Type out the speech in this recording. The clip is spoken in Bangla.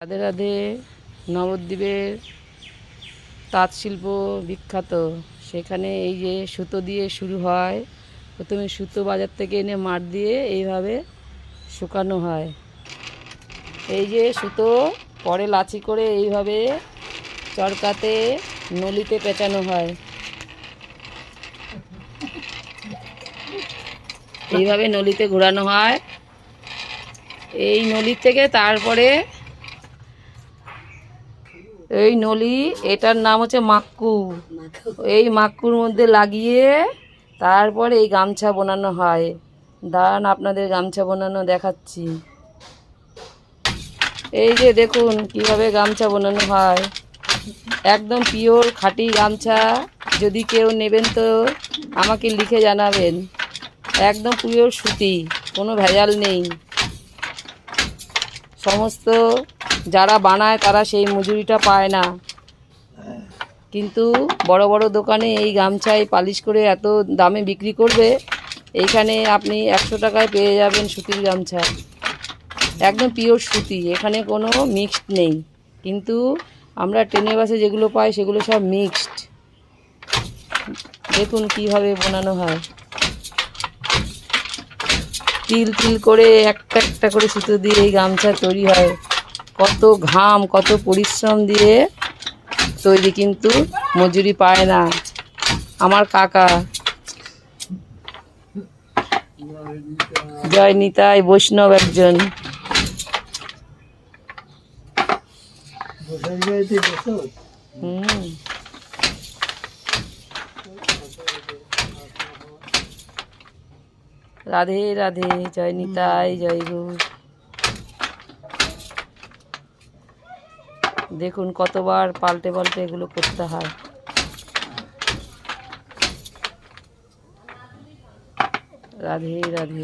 রাধে রাধে। নবদ্বীপের তাঁত শিল্প বিখ্যাত। সেখানে এই যে সুতো দিয়ে শুরু হয়। প্রথমে সুতো বাজার থেকে এনে মাঠ দিয়ে এইভাবে শুকানো হয়। এই যে সুতো পরে লাচি করে এইভাবে চরকাতে নলিতে পেঁচানো হয়। এইভাবে নলিতে ঘোরানো হয়। এই নলি থেকে তারপরে এই নলি, এটার নাম হচ্ছে মাক্কু। এই মাক্কুর মধ্যে লাগিয়ে তারপরে এই গামছা বোনানো হয়। দাঁড়ান, আপনাদের গামছা বোনানো দেখাচ্ছি। এই যে দেখুন কিভাবে গামছা বোনানো হয়। একদম পিওর খাঁটি গামছা। যদি কেউ নেবেন তো আমাকে লিখে জানাবেন। একদম পিওর সুতি, কোনো ভেজাল নেই। সমস্ত যারা বানায় তারা সেই মজুরিটা পায় না, কিন্তু বড় বড় দোকানে এই গামছায় পালিশ করে এত দামে বিক্রি করবে। এইখানে আপনি 100 টাকায় পেয়ে যাবেন সুতির গামছা। একদম পিওর সুতি, এখানে কোনো মিক্সড নেই। কিন্তু আমরা ট্রেনে বাসে যেগুলো পাই সেগুলো সব মিক্সড। দেখুন কিভাবে বানানো হয়। তিল তিল করে একটা একটা করে সুতো দিয়ে এই গামছা তৈরি হয়। কত ঘাম, কত পরিশ্রম দিয়ে তৈরি, কিন্তু মজুরি পায় না। আমার কাকা জয় নিতাই, বৈষ্ণব একজন। রাধে রাধে, জয় নিতাই, জয় গুরু। দেখুন কতবার পাল্টে পাল্টে এগুলো করতে হয়। রাধে রাধে।